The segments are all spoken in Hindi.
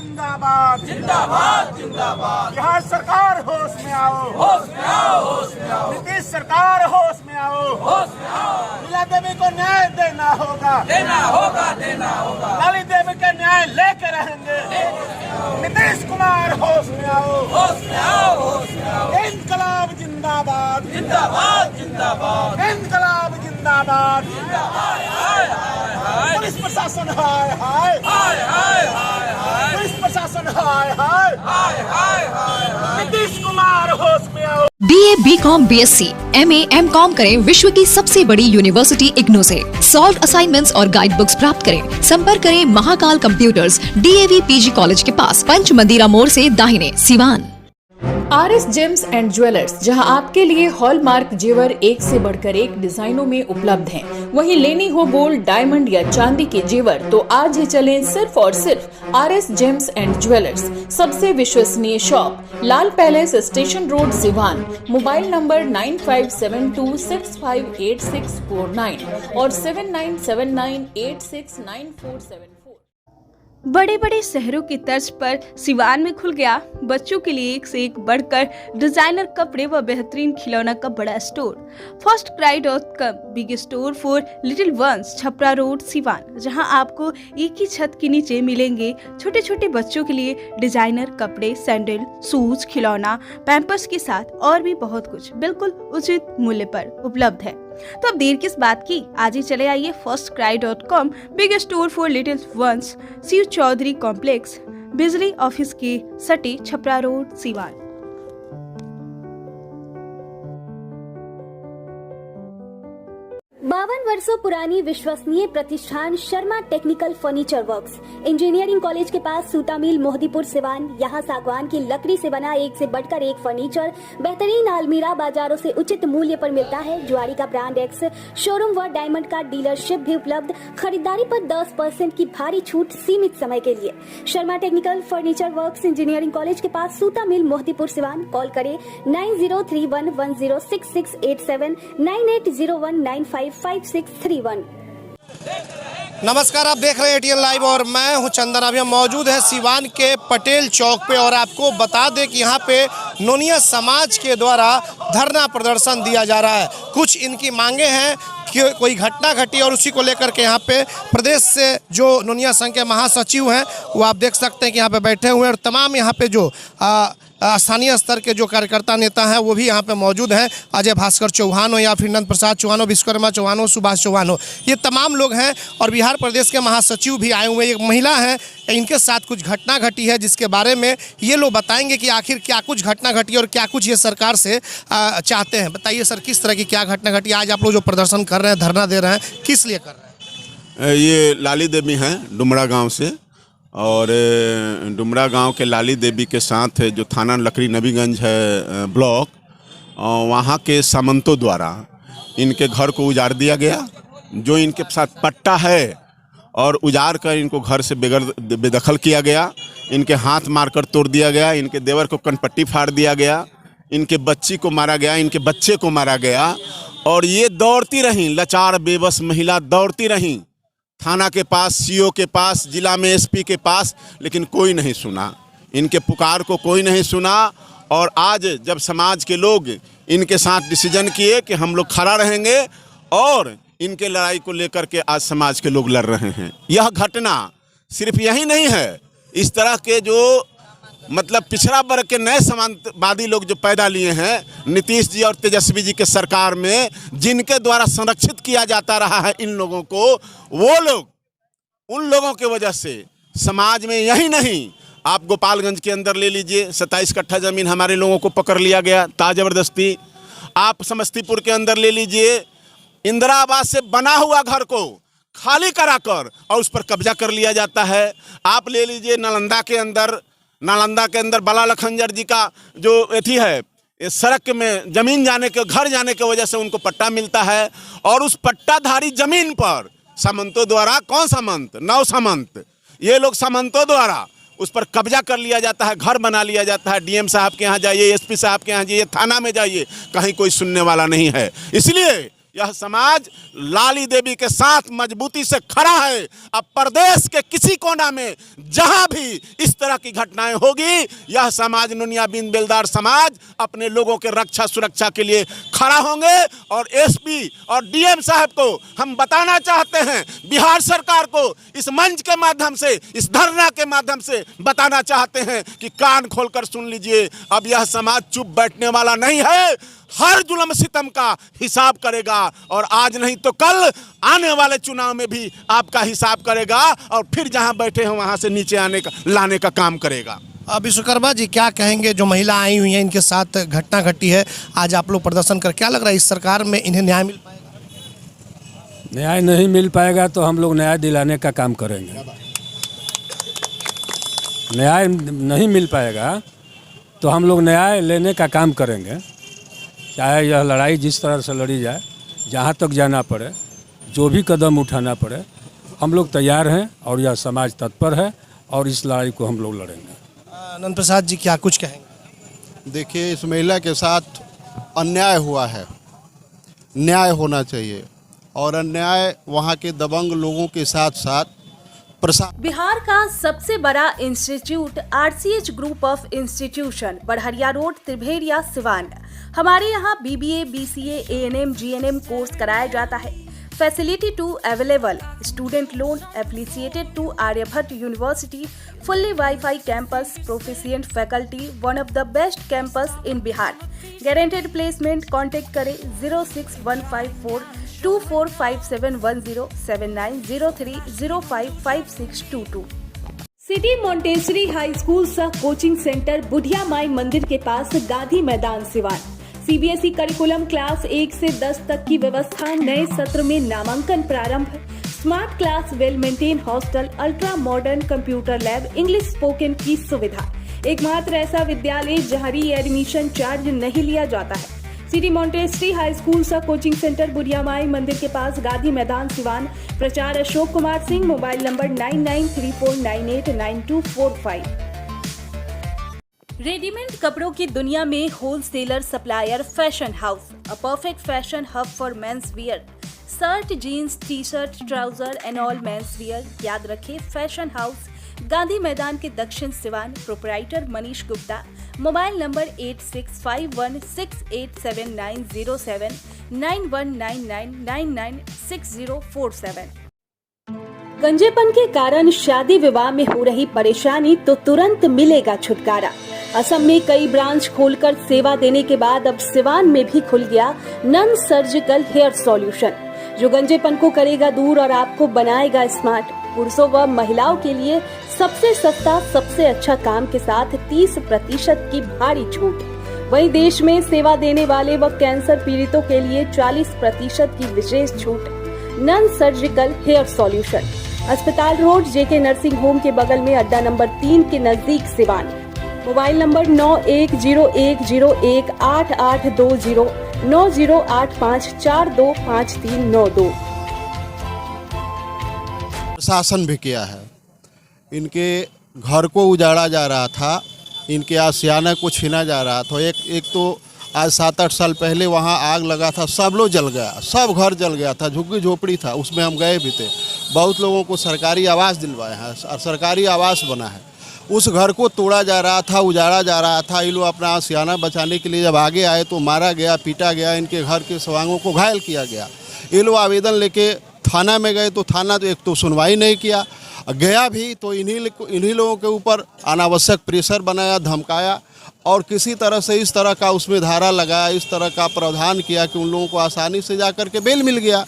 जिंदाबाद जिंदाबाद जिंदाबाद। बिहार सरकार होश में आओ, होश में आओ, होश में आओ। नीतीश सरकार होश में आओ, होश में आओ। लीला देवी को न्याय देना होगा, देना होगा, देना होगा। लाली देवी के न्याय लेके रहेंगे। नीतीश कुमार होश में आओ, होश में आओ, होश में आओ। इंकलाब जिंदाबाद जिंदाबाद जिंदाबाद। इंकलाब जिंदाबाद जिंदाबाद। पुलिस प्रशासन हाय हाय हाय हाय हाय हाय। पुलिस प्रशासन हाय हाय हाय हाय हाय। नीतीश कुमार होश में आओ। BA, BCom, BSc, MA, MCom करें विश्व की सबसे बड़ी यूनिवर्सिटी इग्नू से। सॉल्व असाइनमेंट्स और गाइड बुक्स प्राप्त करें। संपर्क करें Mahakal computers, DAV PG college के पास, पंच मंदिरा मोड़ से दाहिने, Siwan. RS James and jewellers, जहां आपके लिए हॉलमार्क जेवर एक से बढ़कर एक डिजाइनों में उपलब्ध हैं। वहीं लेनी हो गोल्ड, डायमंड या चांदी के जेवर तो आज ही चलें सिर्फ और सिर्फ RS जेम्स एंड ज्वेलर्स। सबसे विश्वसनीय shop, Lal palace, station road, Siwan. Mobile number 9572658649 और 7979869474। बड़े बड़े शहरों की तर्ज पर सिवान में खुल गया बच्चों के लिए एक से एक बढ़कर डिजाइनर कपड़े व बेहतरीन खिलौना का बड़ा store. firstcry.com, big store for little once, Chhapra road, Siwan, जहां आपको एक ही छत के नीचे मिलेंगे छोटे छोटे बच्चों के लिए डिजाइनर कपड़े, सैंडल, शूज, खिलौना, पैम्पर्स के साथ और भी बहुत कुछ बिल्कुल उचित मूल्य पर उपलब्ध है। तो अब देर किस बात की, आज ही चले आइए firstcry.com, big store for little ones, Shiv Chaudhary complex, बिजली ऑफिस के सटे, छपरा रोड, सिवान। 52 वर्षों पुरानी विश्वसनीय प्रतिष्ठान Sharma technical furniture works, engineering college के पास, सूता मिल, मोहदीपुर, सिवान। यहाँ सागवान की लकड़ी से बना एक से बढ़कर एक फर्नीचर, बेहतरीन अलमीरा बाजारों से उचित मूल्य पर मिलता है। जुआरी का ब्रांड एक्स शोरूम व डायमंड का डीलरशिप भी उपलब्ध। खरीदारी पर 10% की भारी छूट सीमित समय के लिए। Sharma technical furniture works, engineering college के पास, सूता मिल, मोहदीपुर, सिवान। कॉल करें 9031106687, 9801955631। नमस्कार, आप देख रहे हैं ATN लाइव और मैं हूं चंदन। अभी हम मौजूद हैं सिवान के पटेल चौक पे और आपको बता दें कि यहाँ पे नोनिया समाज के द्वारा धरना प्रदर्शन दिया जा रहा है। कुछ इनकी मांगे हैं कि कोई घटना घटी और उसी को लेकर के यहाँ पे प्रदेश से जो नोनिया संघ के महासचिव हैं वो आप देख सकते हैं कि यहाँ पे बैठे हुए हैं और तमाम यहाँ पे जो स्थानीय स्तर के जो कार्यकर्ता नेता हैं वो भी यहाँ पे मौजूद हैं। अजय भास्कर चौहान हो या फिर नंद प्रसाद चौहान हो, विश्वकर्मा चौहान हो, सुभाष चौहान हो, ये तमाम लोग हैं और बिहार प्रदेश के महासचिव भी आए हुए। एक महिला है, इनके साथ कुछ घटना घटी है जिसके बारे में ये लोग बताएंगे कि आखिर क्या कुछ घटना घटी और क्या कुछ ये सरकार से चाहते हैं। बताइए सर, किस तरह की क्या घटना घटी? आज आप लोग जो प्रदर्शन कर रहे हैं, धरना दे रहे हैं, किस लिए कर रहे हैं? ये लाली देवी हैं डुमरा गांव से और डुमरा गांव के लाली देवी के साथ जो थाना लकड़ी नबीगंज है ब्लॉक, वहां के सामंतों द्वारा इनके घर को उजाड़ दिया गया। जो इनके साथ पट्टा है और उजाड़ कर इनको घर से बेदखल किया गया। इनके हाथ मारकर तोड़ दिया गया। इनके देवर को कनपट्टी फाड़ दिया गया। इनके बच्ची को मारा गया। इनके बच्चे को मारा गया और ये दौड़ती रहीं, लाचार बेबस महिला दौड़ती रहीं थाना के पास, CO के पास, जिला में SP के पास, लेकिन कोई नहीं सुना। इनके पुकार को कोई नहीं सुना और आज जब समाज के लोग इनके साथ डिसीजन किए कि हम लोग खड़ा रहेंगे और इनके लड़ाई को लेकर के आज समाज के लोग लड़ रहे हैं। यह घटना सिर्फ यही नहीं है, इस तरह के जो मतलब पिछड़ा वर्ग के नए समाजवादी लोग जो पैदा लिए हैं नीतीश जी और तेजस्वी जी के सरकार में, जिनके द्वारा संरक्षित किया जाता रहा है इन लोगों को, वो लोग उन लोगों के वजह से समाज में यही नहीं, आप गोपालगंज के अंदर ले लीजिए, 27 कट्ठा ज़मीन हमारे लोगों को पकड़ लिया गया ज़बरदस्ती। आप समस्तीपुर के अंदर ले लीजिए, इंदिरा आवास से बना हुआ घर को खाली कराकर और उस पर कब्जा कर लिया जाता है। आप ले लीजिए नालंदा के अंदर बाला लखनजर जी का जो एथी है, सड़क में जमीन जाने के, घर जाने की वजह से उनको पट्टा मिलता है और उस पट्टाधारी जमीन पर सामंतों द्वारा, कौन सामंत, 9 सामंत, ये लोग सामंतों द्वारा उस पर कब्जा कर लिया जाता है, घर बना लिया जाता है। DM साहब के यहाँ जाइए, SP साहब के यहाँ जाइए, थाना में जाइए, कहीं कोई सुनने वाला नहीं है। इसलिए यह समाज लाली देवी के साथ मजबूती से खड़ा है। अब प्रदेश के किसी कोना में जहां भी इस तरह की घटनाएं होगी, यह समाज नुनिया बिन बेलदार समाज अपने लोगों के रक्षा सुरक्षा के लिए खड़ा होंगे। और एसपी और डीएम साहब को हम बताना चाहते हैं, बिहार सरकार को इस मंच के माध्यम से, इस धरना के माध्यम से बताना चाहते हैं कि कान खोलकर सुन लीजिए, अब यह समाज चुप बैठने वाला नहीं है, हर जुल्म सितम का हिसाब करेगा और आज नहीं तो कल आने वाले चुनाव में भी आपका हिसाब करेगा और फिर जहां बैठे हैं वहां से नीचे लाने का काम करेगा। विश्वकर्मा जी क्या कहेंगे, जो महिला आई हुई हैं इनके साथ घटना घटी है, आज आप लोग प्रदर्शन कर, क्या लग रहा है इस सरकार में इन्हें न्याय मिल पाएगा? न्याय नहीं मिल पाएगा तो हम लोग न्याय दिलाने का काम करेंगे। न्याय नहीं मिल पाएगा तो हम लोग न्याय लेने का काम करेंगे, चाहे यह लड़ाई जिस तरह से लड़ी जाए, जहाँ तक जाना पड़े, जो भी कदम उठाना पड़े, हम लोग तैयार हैं और यह समाज तत्पर है और इस लड़ाई को हम लोग लड़ेंगे। आनंद प्रसाद जी क्या कुछ कहेंगे? देखिए, इस महिला के साथ अन्याय हुआ है, न्याय होना चाहिए और अन्याय वहाँ के दबंग लोगों के साथ साथ बिहार का सबसे बड़ा institute RCH group of institution, Barharia road, Tribhedia, Siwan. हमारे यहाँ BBA, BCA, ANM, GNM course कराया जाता है। Facility to available, student loan affiliated to Aryabhatta university, fully wifi campus, proficient faculty, one of the best campus in Bihar. Guaranteed placement. Contact करें 06154245710 7903055622। सिटी मॉन्टेसरी हाई स्कूल सह कोचिंग सेंटर बुढ़िया माई मंदिर के पास, Gandhi Maidan, Siwan. CBSE curriculum class 1 से 10 तक की व्यवस्था। नए सत्र में नामांकन प्रारंभ। Smart class, well maintain hostel, ultra modern computer lab, English spoken की सुविधा। एकमात्र ऐसा विद्यालय जहां री एडमिशन चार्ज नहीं लिया जाता है। सिटी मॉन्टेसरी हाई स्कूल सा कोचिंग सेंटर बुढ़िया माई मंदिर के पास, गांधी मैदान, सिवान। प्रचार Ashok Kumar Singh. Mobile number 9934989245। Readymade कपड़ों की दुनिया में wholesaler supplier fashion house, a perfect fashion hub for men's wear, shirt, jeans, T shirt, trouser and all men's wear. याद रखें, फैशन हाउस, गांधी मैदान के दक्षिण, Siwan. Proprietor Manish Gupta. Mobile number 8651687907 9199996047। गंजेपन के कारण शादी विवाह में हो रही परेशानी तो तुरंत मिलेगा छुटकारा। असम में कई ब्रांच खोलकर सेवा देने के बाद अब सिवान में भी खुल गया नन सर्जिकल हेयर सॉल्यूशन, जो गंजेपन को करेगा दूर और आपको बनाएगा स्मार्ट। पुरुषों व महिलाओं के लिए सबसे सस्ता, सबसे अच्छा काम के साथ 30% की भारी छूट। वहीं देश में सेवा देने वाले व कैंसर पीड़ितों के लिए 40% की विशेष छूट। नन सर्जिकल हेयर सॉल्यूशन, अस्पताल रोड, जेके नर्सिंग होम के बगल में, अड्डा नंबर 3 के नजदीक, सिवान। Mobile number 9101018820 9085425392। शासन भी किया है। इनके घर को उजाड़ा जा रहा था, इनके आशियाना को छीना जा रहा था। एक तो आज 7-8 साल पहले वहाँ आग लगा था, सब लोग जल गया, सब घर जल गया था, झुग्गी झोपड़ी था, उसमें हम गए भी थे। बहुत लोगों को सरकारी आवास दिलवाए हैं और सरकारी आवास बना है। उस घर को तोड़ा जा रहा था, उजाड़ा जा रहा था। ये लोग अपना आशियाना बचाने के लिए जब आगे आए तो मारा गया, पीटा गया, इनके घर के सवांगों को घायल किया गया। ये लोग आवेदन लेके थाना में गए तो थाना तो एक तो सुनवाई नहीं किया, गया भी तो इन्हीं लोगों के ऊपर अनावश्यक प्रेशर बनाया, धमकाया और किसी तरह से इस तरह का उसमें धारा लगाया, इस तरह का प्रावधान किया कि उन लोगों को आसानी से जा कर के बेल मिल गया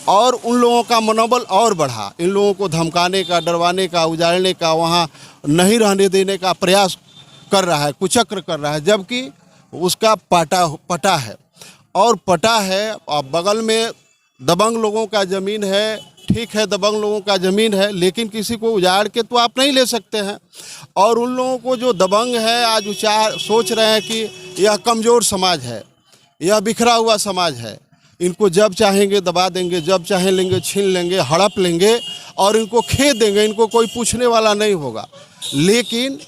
और उन लोगों का मनोबल और बढ़ा। इन लोगों को धमकाने का, डरवाने का, उजाड़ने का, वहाँ नहीं रहने देने का प्रयास कर रहा है, कुचक्र कर रहा है, जबकि उसका पटा है और पटा है। और बगल में दबंग लोगों का ज़मीन है, ठीक है, दबंग लोगों का ज़मीन है, लेकिन किसी को उजाड़ के तो आप नहीं ले सकते हैं। और उन लोगों को जो दबंग है आज सोच रहे हैं कि यह कमज़ोर समाज है, यह बिखरा हुआ समाज है, इनको जब चाहेंगे दबा देंगे, जब चाहें लेंगे छीन लेंगे, हड़प लेंगे और इनको खेद देंगे, इनको कोई पूछने वाला नहीं होगा। लेकिन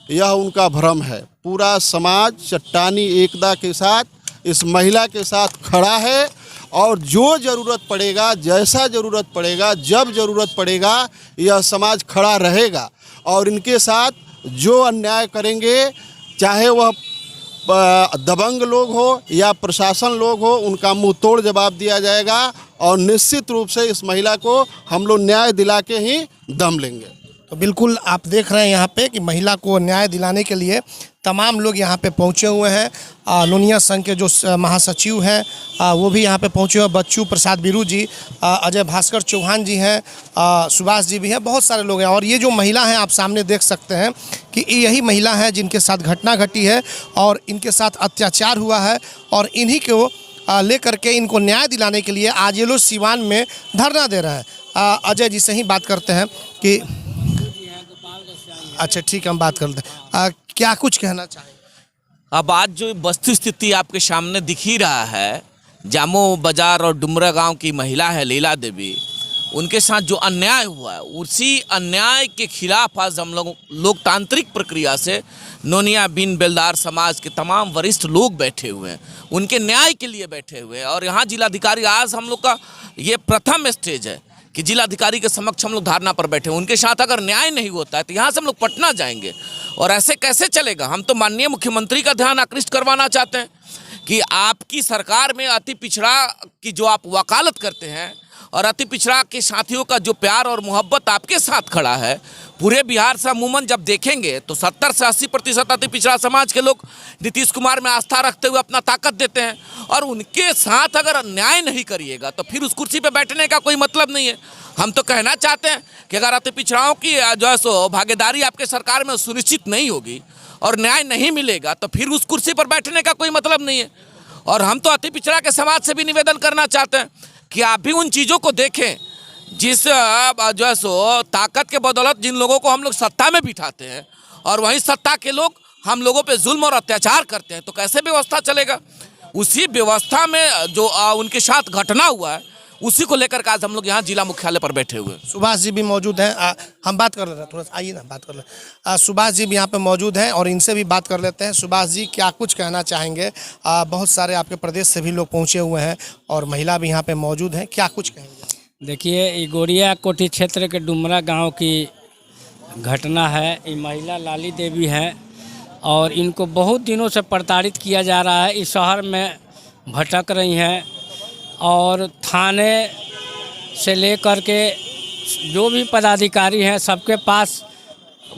यह उनका भ्रम है। पूरा समाज चट्टानी एकता के साथ इस महिला के साथ खड़ा है और जो ज़रूरत पड़ेगा, जैसा ज़रूरत पड़ेगा, जब ज़रूरत पड़ेगा, यह समाज खड़ा रहेगा और इनके साथ जो अन्याय करेंगे, चाहे वह दबंग लोग हो या प्रशासन लोग हो, उनका मुंह तोड़ जवाब दिया जाएगा और निश्चित रूप से इस महिला को हम लोग न्याय दिला के ही दम लेंगे। तो बिल्कुल आप देख रहे हैं यहाँ पे कि महिला को न्याय दिलाने के लिए तमाम लोग यहाँ पे पहुँचे हुए हैं। नोनिया संघ के जो महासचिव हैं वो भी यहाँ पे पहुँचे हुए, बच्चू प्रसाद बिरू जी, अजय भास्कर चौहान जी हैं, सुभाष जी भी हैं, बहुत सारे लोग हैं। और ये जो महिला हैं आप सामने देख सकते हैं कि यही महिला है जिनके साथ घटना घटी है और इनके साथ अत्याचार हुआ है, और इन्हीं को लेकर के इनको न्याय दिलाने के लिए आज ये लोग सिवान में धरना दे रहे हैं। अजय जी से ही बात करते हैं कि अच्छा ठीक है, हम बात करते हैं, क्या कुछ कहना चाहेंगे? अब आज जो वस्तु स्थिति आपके सामने दिख ही रहा है, जामो बाजार और डुमरा गांव की महिला है लीला देवी, उनके साथ जो अन्याय हुआ है उसी अन्याय के खिलाफ आज हम लोग लोकतांत्रिक प्रक्रिया से नोनिया बिन बेलदार समाज के तमाम वरिष्ठ लोग बैठे हुए हैं, उनके न्याय के लिए बैठे हुए हैं। और यहाँ जिलाधिकारी, आज हम लोग का ये प्रथम स्टेज है कि जिलाधिकारी के समक्ष हम लोग धारणा पर बैठे हैं। उनके साथ अगर न्याय नहीं होता है तो यहाँ से हम लोग पटना जाएंगे, और ऐसे कैसे चलेगा। हम तो माननीय मुख्यमंत्री का ध्यान आकृष्ट करवाना चाहते हैं कि आपकी सरकार में अति पिछड़ा की जो आप वकालत करते हैं और अति पिछड़ा के साथियों का जो प्यार और मोहब्बत आपके साथ खड़ा है, पूरे बिहार से अमूमन जब देखेंगे तो 70 से 80% अति पिछड़ा समाज के लोग नीतीश कुमार में आस्था रखते हुए अपना ताकत देते हैं, और उनके साथ अगर न्याय नहीं करिएगा तो फिर उस कुर्सी पे बैठने का कोई मतलब नहीं है। हम तो कहना चाहते हैं कि अगर अति पिछड़ाओं की जो है सो भागीदारी आपके सरकार में सुनिश्चित नहीं होगी और न्याय नहीं मिलेगा तो फिर उस कुर्सी पर बैठने का कोई मतलब नहीं है। और हम तो अति पिछड़ा के समाज से भी निवेदन करना चाहते हैं कि आप भी उन चीज़ों को देखें जिस जो है सो ताकत के बदौलत जिन लोगों को हम लोग सत्ता में बिठाते हैं और वहीं सत्ता के लोग हम लोगों पे जुल्म और अत्याचार करते हैं, तो कैसे व्यवस्था चलेगा। उसी व्यवस्था में जो उनके साथ घटना हुआ है उसी को लेकर के आज हम लोग यहाँ जिला मुख्यालय पर बैठे हुए हैं। सुभाष जी भी मौजूद हैं, हम बात कर लेते हैं, थोड़ा सा आइए ना बात कर लें। सुभाष जी भी यहाँ पे मौजूद हैं और इनसे भी बात कर लेते हैं। सुभाष जी, क्या कुछ कहना चाहेंगे? बहुत सारे आपके प्रदेश से भी लोग पहुँचे हुए हैं और महिला भी यहाँ पे मौजूद हैं, क्या कुछ कहेंगे? देखिए, ये गोरिया कोठी क्षेत्र के डुमरा गांव की घटना है। ये महिला लाली देवी है और इनको बहुत दिनों से प्रताड़ित किया जा रहा है। इस शहर में भटक रही हैं और थाने से लेकर के जो भी पदाधिकारी हैं सबके पास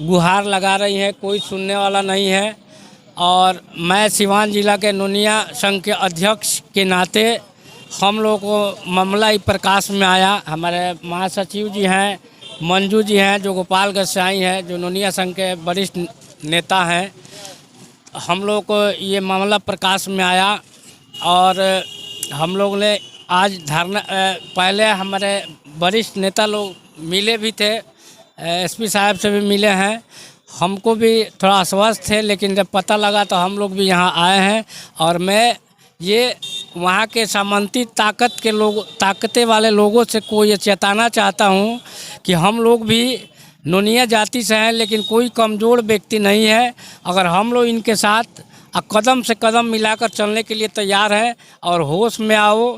गुहार लगा रही हैं, कोई सुनने वाला नहीं है। और मैं सिवान जिला के नोनिया संघ के अध्यक्ष के नाते हम लोग को मामला प्रकाश में आया। हमारे महासचिव जी हैं, मंजू जी हैं जो गोपालगंज से आई हैं, जो नोनिया संघ के वरिष्ठ नेता हैं। हम लोग को ये मामला प्रकाश में आया और हम लोग ने आज धरना, पहले हमारे वरिष्ठ नेता लोग मिले भी थे, एसपी साहब से भी मिले हैं, हमको भी थोड़ा अस्वस्थ थे, लेकिन जब पता लगा तो हम लोग भी यहाँ आए हैं। और मैं ये वहाँ के सामंती ताकते वाले लोगों से को ये चेताना चाहता हूँ कि हम लोग भी नोनिया जाति से हैं, लेकिन कोई कमज़ोर व्यक्ति नहीं है। अगर हम लोग इनके साथ कदम से कदम मिलाकर चलने के लिए तैयार हैं और होश में आओ।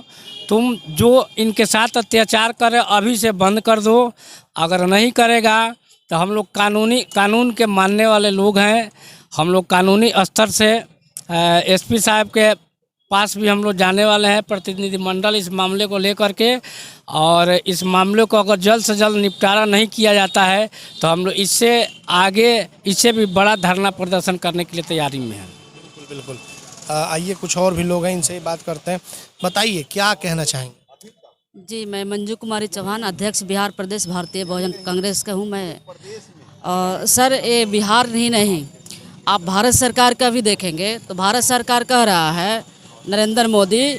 तुम जो इनके साथ अत्याचार करे अभी से बंद कर दो, अगर नहीं करेगा तो हम लोग कानून के मानने वाले लोग हैं। हम लोग कानूनी स्तर से एसपी साहब के पास भी हम लोग जाने वाले हैं, प्रतिनिधिमंडल इस मामले को लेकर के। और इस मामले को अगर जल्द से जल्द निपटारा नहीं किया जाता है तो हम लोग इससे आगे इससे भी बड़ा धरना प्रदर्शन करने के लिए तैयारी में हैं। बिल्कुल। आइए कुछ और भी लोग हैं, इनसे ही बात करते हैं। बताइए क्या कहना चाहेंगे? जी, मैं मंजू कुमारी चौहान, अध्यक्ष बिहार प्रदेश भारतीय बहुजन कांग्रेस का हूँ मैं। सर, ये बिहार नहीं, आप भारत सरकार का भी देखेंगे तो भारत सरकार कह रहा है नरेंद्र मोदी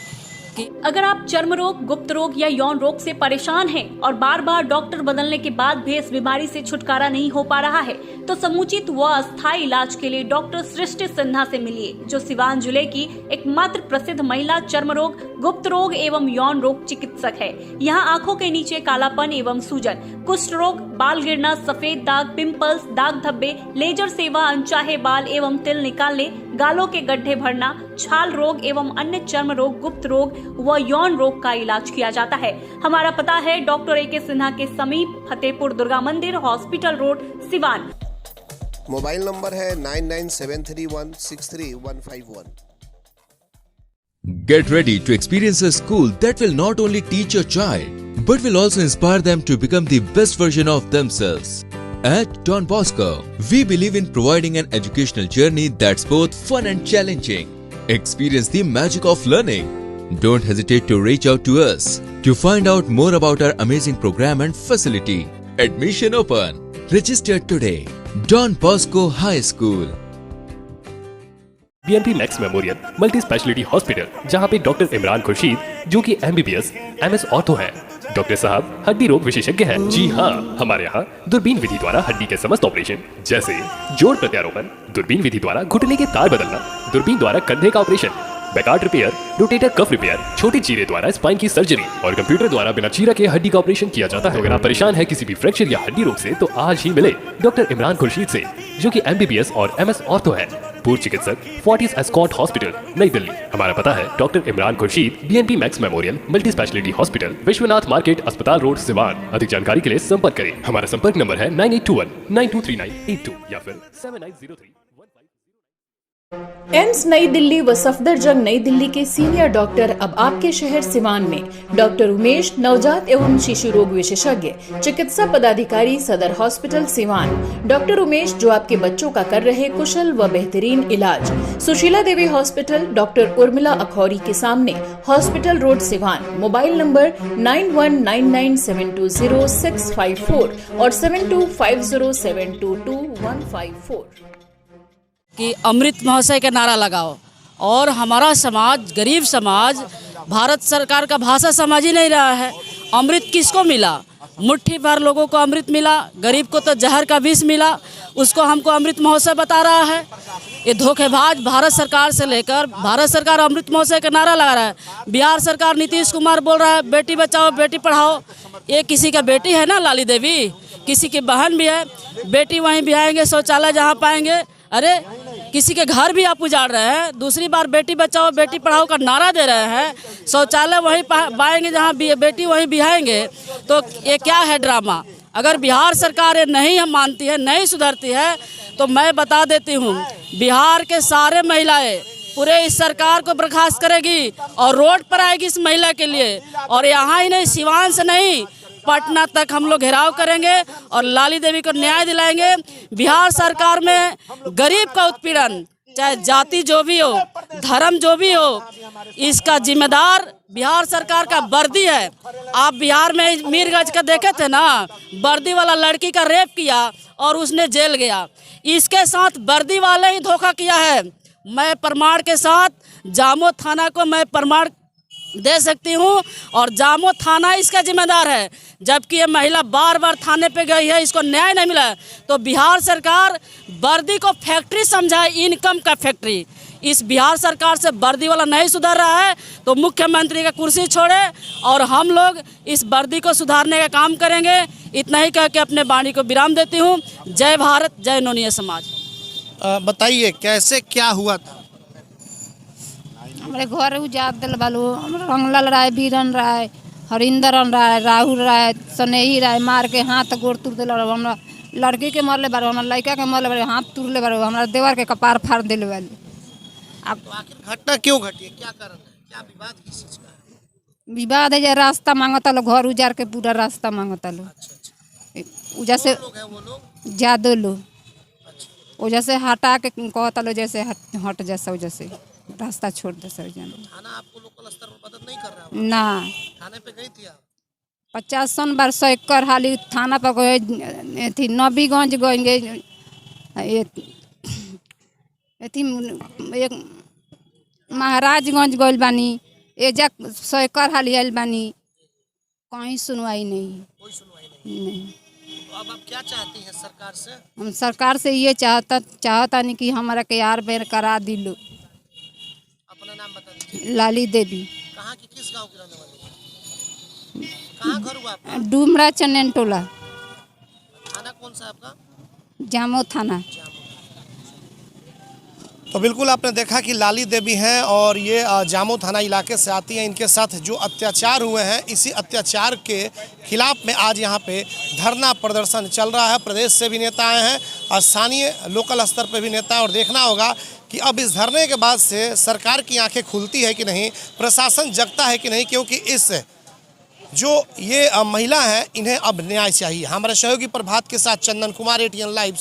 कि अगर आप चर्म रोग, गुप्त रोग या यौन रोग से परेशान हैं और बार बार डॉक्टर बदलने के बाद भी इस बीमारी से छुटकारा नहीं हो पा रहा है तो समुचित व अस्थायी इलाज के लिए डॉक्टर सृष्टि सिन्हा से मिलिए, जो सिवान जिले की एकमात्र प्रसिद्ध महिला चर्म रोग, गुप्त रोग एवं यौन रोग चिकित्सक है। यहाँ आंखों के नीचे कालापन एवं सूजन, कुष्ठ रोग, बाल गिरना, सफेद दाग, पिंपल्स, दाग धब्बे, लेजर सेवा, अनचाहे बाल एवं तिल निकालने, गालों के गड्ढे भरना, छाल रोग एवं अन्य चर्म रोग, गुप्त रोग व यौन रोग का इलाज किया जाता है। हमारा पता है डॉक्टर ए के सिन्हा के समीप, फतेहपुर दुर्गा मंदिर, hospital road, Siwan. Mobile number है 9973163151। Get ready to experience a school that will not only teach your child, but will also inspire them to become the best version of themselves. At Don Bosco, we believe in providing an educational journey that's both fun and challenging. Experience the magic of learning. Don't hesitate to reach out to us to find out more about our amazing program and facility. Admission open. Register today. Don Bosco High School. BNP max memorial multi speciality hospital, जहां पे डॉक्टर इमरान खुर्शीद जो कि MBBS MS ऑर्थो हैं। डॉक्टर साहब हड्डी रोग विशेषज्ञ हैं। जी हाँ, हमारे यहाँ दूरबीन विधि द्वारा हड्डी के समस्त ऑपरेशन जैसे जोड़ प्रत्यारोपण, दूरबीन विधि द्वारा घुटने के तार बदलना, दूरबीन द्वारा कंधे का operation, Bankart repair, rotator cuff repair, छोटे चीरे द्वारा स्पाइन की सर्जरी और कंप्यूटर द्वारा बिना चीरा के हड्डी का ऑपरेशन किया जाता है। अगर आप परेशान हैं किसी भी फ्रैक्चर या हड्डी रोग से तो आज ही मिले डॉक्टर इमरान खुर्शीद से, जो कि MBBS और MS ऑर्थो है। पूर्व चिकित्सक फोर्टिस एस्कॉट हॉस्पिटल, नई दिल्ली। हमारा पता है doctor Imran Khurshid, BNP max memorial multi speciality hospital, Vishwanath market, अस्पताल रोड, सिवान। अधिक जानकारी के लिए संपर्क करें। हमारा संपर्क नंबर है 9821923982 या फिर 7903। एम्स नई दिल्ली व सफदरजंग नई दिल्ली के सीनियर डॉक्टर अब आपके शहर सिवान में। डॉक्टर उमेश, नवजात एवं शिशु रोग विशेषज्ञ, चिकित्सा पदाधिकारी, सदर हॉस्पिटल सिवान। डॉक्टर उमेश जो आपके बच्चों का कर रहे कुशल व बेहतरीन इलाज। सुशीला देवी हॉस्पिटल, डॉक्टर उर्मिला अखौरी के सामने, hospital road Siwan. Mobile number 9199720654 और 7250722154। कि अमृत महोत्सव का नारा लगाओ और हमारा समाज, गरीब समाज, भारत सरकार का भाषा समझ ही नहीं रहा है। अमृत किसको मिला? मुट्ठी भर लोगों को अमृत मिला, गरीब को तो जहर का विष मिला। उसको हमको अमृत महोत्सव बता रहा है। ये धोखेबाज भारत सरकार से लेकर, भारत सरकार अमृत महोत्सव का नारा लगा रहा है, बिहार सरकार नीतीश कुमार बोल रहा है बेटी बचाओ बेटी पढ़ाओ। ये किसी का बेटी है ना लाली देवी, किसी की बहन भी है। बेटी वहीं बिहाएंगे, शौचालय जहाँ पाएंगे। अरे किसी के घर भी आप उजाड़ रहे हैं। दूसरी बार बेटी बचाओ बेटी पढ़ाओ का नारा दे रहे हैं, शौचालय वहीं पाएंगे जहाँ बेटी वहीं बिहाएंगे। तो ये क्या है ड्रामा? अगर बिहार सरकार ये नहीं हम मानती है, नहीं सुधरती है, तो मैं बता देती हूँ बिहार के सारे महिलाएं पूरे इस सरकार को बर्खास्त करेगी और रोड पर आएगी इस महिला के लिए। और यहाँ ही नहीं, सिवान से नहीं, पटना तक हम लोग घेराव करेंगे और लाली देवी को न्याय दिलाएंगे। बिहार सरकार में गरीब का उत्पीड़न, चाहे जाति जो भी हो, धर्म जो भी हो, इसका जिम्मेदार बिहार सरकार का वर्दी है। आप बिहार में मीरगंज का देखे थे ना, वर्दी वाला लड़की का रेप किया और उसने जेल गया। इसके साथ वर्दी वाले ही धोखा किया है। मैं प्रमाण के साथ जामो थाना को मैं प्रमाण दे सकती हूँ और जामो थाना इसका जिम्मेदार है। जबकि ये महिला बार बार थाने पे गई है, इसको न्याय नहीं मिला। तो बिहार सरकार वर्दी को फैक्ट्री समझाए, इनकम का फैक्ट्री। इस बिहार सरकार से वर्दी वाला नहीं सुधर रहा है तो मुख्यमंत्री का कुर्सी छोड़े और हम लोग इस वर्दी को सुधारने का काम करेंगे। इतना ही कह के अपने वाणी को विराम देती हूँ। जय भारत, जय नोनिया समाज। बताइए कैसे क्या हुआ था? हमारे घर उजाड़ दिल बालू, रंगलाल राय, बीरन राय, हरिंदर राय, राहुल राय, सनेही राय मार के हाथ गोड़ तोड़ दिल। हमरा लड़की के मरले बारे, हमारे लड़का के मरले बारे, हाथ तोड़ले बारे, हमारा देवर के कपार फाड़ दिले बारे। आखिर घटना क्यों घटी है, क्या कारण है, क्या विवाद किस चीज का है? विवाद है जे रास्ता मांगता लो, घर उजाड़ के पूरा रास्ता मांगता लो। वजह से ज्यादा लो, वजह से हटा के कहता लो जैसे हट जैसा, वजह से रास्ता छोड़ दे सर। थाना आपको लोकल स्तर पर मदद नहीं कर रहा है? ना, थाने पे गई थी आप? 50 बार 100 हाली थाना पर गए थी। नबीगंज गएंगे, एक महाराजगंज गइल बानी, एजा 100 हाली आइल बानी, कहीं सुनवाई नहीं। कोई सुनवाई नहीं। तो अब आप क्या चाहती हैं सरकार से? हम सरकार से ये चाहता नहीं कि हमारा के यार बेर करा दिलो। अपना नाम बता दीजिए। लाली देवी। कहाँ की, किस गांव की रहने वाली है? कहाँ घर हुआ आपका? डुमरा चन्नन टोला। थाना कौन सा आपका? जामो थाना। तो बिल्कुल आपने देखा कि लाली देवी हैं और ये जामो थाना इलाके से आती हैं। इनके साथ जो अत्याचार हुए हैं, इसी अत्याचार के खिलाफ में आज यहाँ पे धरना प्रदर्शन चल रहा है। प्रदेश से भी नेता आए हैं और स्थानीय लोकल स्तर पे भी नेता हैं और देखना होगा कि अब इस धरने के बाद से सरकार की आंखें खुलती है कि नहीं, प्रशासन जगता है कि नहीं, क्योंकि इस जो ये महिला है इन्हें अब न्याय चाहिए। हमारे सहयोगी प्रभात के साथ चंदन कुमार, ATN लाइव।